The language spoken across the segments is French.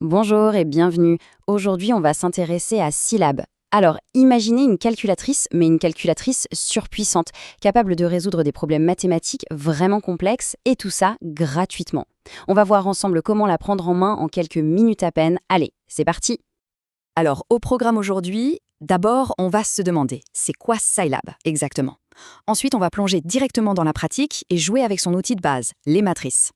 Bonjour et bienvenue. Aujourd'hui, on va s'intéresser à Scilab. Alors, imaginez une calculatrice, mais une calculatrice surpuissante, capable de résoudre des problèmes mathématiques vraiment complexes, et tout ça gratuitement. On va voir ensemble comment la prendre en main en quelques minutes à peine. Allez, c'est parti! Alors, au programme aujourd'hui, d'abord, on va se demander, c'est quoi Scilab exactement? Ensuite, on va plonger directement dans la pratique et jouer avec son outil de base, les matrices.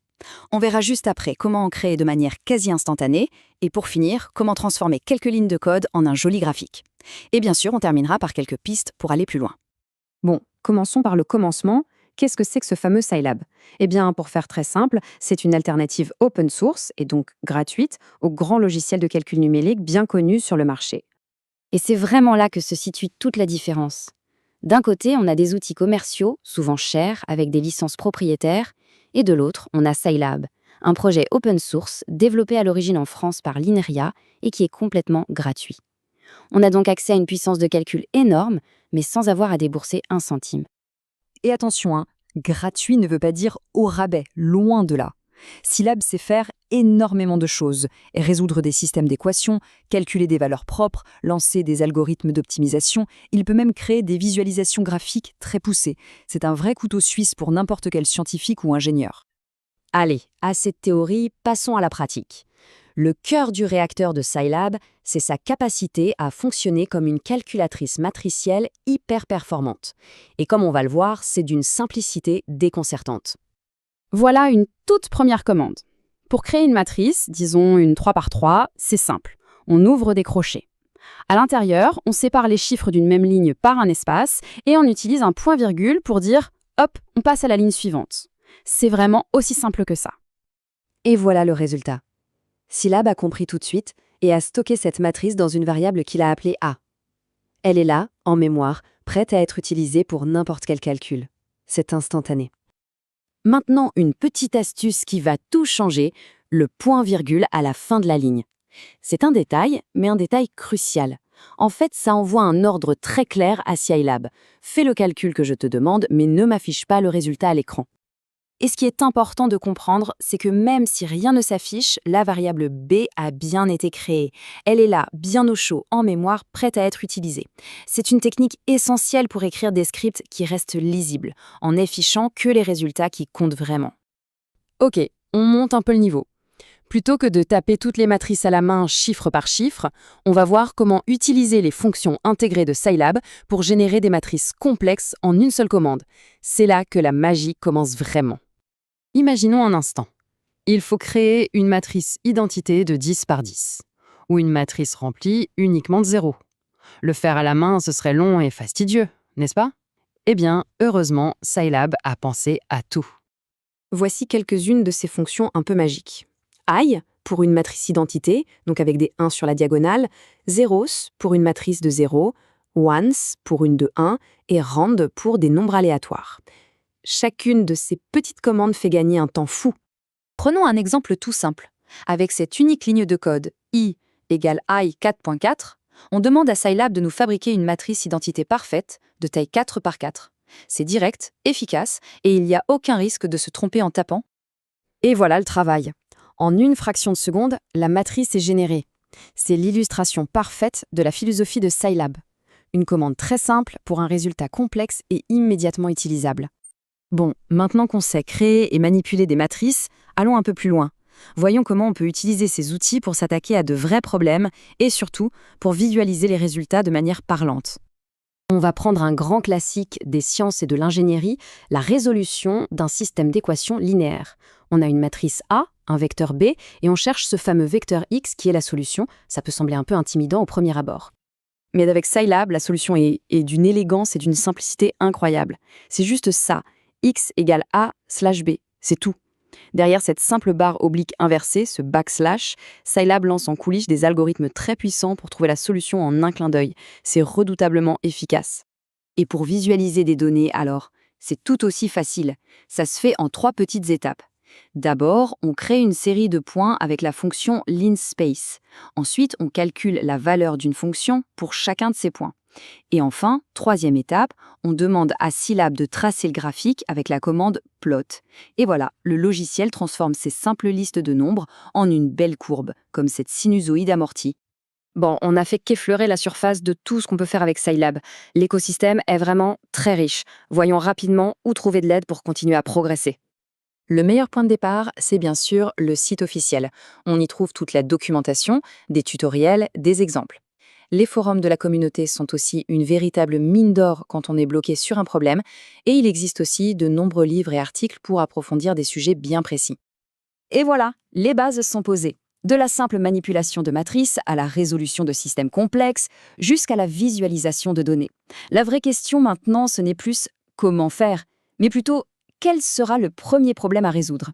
On verra juste après comment en créer de manière quasi instantanée et pour finir, comment transformer quelques lignes de code en un joli graphique. Et bien sûr, on terminera par quelques pistes pour aller plus loin. Bon, commençons par le commencement. Qu'est-ce que c'est que ce fameux Scilab? Eh bien, pour faire très simple, c'est une alternative open source, et donc gratuite, aux grands logiciels de calcul numérique bien connus sur le marché. Et c'est vraiment là que se situe toute la différence. D'un côté, on a des outils commerciaux, souvent chers, avec des licences propriétaires, et de l'autre, on a Scilab, un projet open source développé à l'origine en France par l'INRIA et qui est complètement gratuit. On a donc accès à une puissance de calcul énorme, mais sans avoir à débourser un centime. Et attention, gratuit ne veut pas dire au rabais, loin de là. Scilab sait faire énormément de choses, et résoudre des systèmes d'équations, calculer des valeurs propres, lancer des algorithmes d'optimisation, il peut même créer des visualisations graphiques très poussées. C'est un vrai couteau suisse pour n'importe quel scientifique ou ingénieur. Allez, assez de théorie, passons à la pratique. Le cœur du réacteur de Scilab, c'est sa capacité à fonctionner comme une calculatrice matricielle hyper performante. Et comme on va le voir, c'est d'une simplicité déconcertante. Voilà une toute première commande. Pour créer une matrice, disons une 3 par 3, c'est simple. On ouvre des crochets. À l'intérieur, on sépare les chiffres d'une même ligne par un espace et on utilise un point-virgule pour dire « hop, on passe à la ligne suivante ». C'est vraiment aussi simple que ça. Et voilà le résultat. Scilab a compris tout de suite et a stocké cette matrice dans une variable qu'il a appelée A. Elle est là, en mémoire, prête à être utilisée pour n'importe quel calcul. C'est instantané. Maintenant, une petite astuce qui va tout changer, le point-virgule à la fin de la ligne. C'est un détail, mais un détail crucial. En fait, ça envoie un ordre très clair à Scilab. Fais le calcul que je te demande, mais ne m'affiche pas le résultat à l'écran. Et ce qui est important de comprendre, c'est que même si rien ne s'affiche, la variable b a bien été créée. Elle est là, bien au chaud, en mémoire, prête à être utilisée. C'est une technique essentielle pour écrire des scripts qui restent lisibles, en affichant que les résultats qui comptent vraiment. Ok, on monte un peu le niveau. Plutôt que de taper toutes les matrices à la main chiffre par chiffre, on va voir comment utiliser les fonctions intégrées de Scilab pour générer des matrices complexes en une seule commande. C'est là que la magie commence vraiment. Imaginons un instant. Il faut créer une matrice identité de 10 par 10, ou une matrice remplie uniquement de 0. Le faire à la main, ce serait long et fastidieux, n'est-ce pas? Eh bien, heureusement, Scilab a pensé à tout. Voici quelques-unes de ces fonctions un peu magiques. I pour une matrice identité, donc avec des 1 sur la diagonale, zeros pour une matrice de 0, ones pour une de 1 et rand pour des nombres aléatoires. Chacune de ces petites commandes fait gagner un temps fou. Prenons un exemple tout simple. Avec cette unique ligne de code i égale i 4.4, on demande à Scilab de nous fabriquer une matrice identité parfaite de taille 4 par 4. C'est direct, efficace, et il n'y a aucun risque de se tromper en tapant. Et voilà le travail. En une fraction de seconde, la matrice est générée. C'est l'illustration parfaite de la philosophie de Scilab. Une commande très simple pour un résultat complexe et immédiatement utilisable. Bon, maintenant qu'on sait créer et manipuler des matrices, allons un peu plus loin. Voyons comment on peut utiliser ces outils pour s'attaquer à de vrais problèmes et surtout pour visualiser les résultats de manière parlante. On va prendre un grand classique des sciences et de l'ingénierie, la résolution d'un système d'équations linéaires. On a une matrice A, un vecteur B, et on cherche ce fameux vecteur X qui est la solution. Ça peut sembler un peu intimidant au premier abord. Mais avec Scilab, la solution est d'une élégance et d'une simplicité incroyable. C'est juste ça. X égale A slash B, c'est tout. Derrière cette simple barre oblique inversée, ce backslash, Scilab lance en coulisses des algorithmes très puissants pour trouver la solution en un clin d'œil. C'est redoutablement efficace. Et pour visualiser des données, alors, c'est tout aussi facile. Ça se fait en 3 petites étapes. D'abord, on crée une série de points avec la fonction linspace. Ensuite, on calcule la valeur d'une fonction pour chacun de ces points. Et enfin, troisième étape, on demande à Scilab de tracer le graphique avec la commande plot. Et voilà, le logiciel transforme ces simples listes de nombres en une belle courbe, comme cette sinusoïde amortie. Bon, on n'a fait qu'effleurer la surface de tout ce qu'on peut faire avec Scilab. L'écosystème est vraiment très riche. Voyons rapidement où trouver de l'aide pour continuer à progresser. Le meilleur point de départ, c'est bien sûr le site officiel. On y trouve toute la documentation, des tutoriels, des exemples. Les forums de la communauté sont aussi une véritable mine d'or quand on est bloqué sur un problème, et il existe aussi de nombreux livres et articles pour approfondir des sujets bien précis. Et voilà, les bases sont posées. De la simple manipulation de matrices à la résolution de systèmes complexes, jusqu'à la visualisation de données. La vraie question maintenant, ce n'est plus comment faire, mais plutôt quel sera le premier problème à résoudre.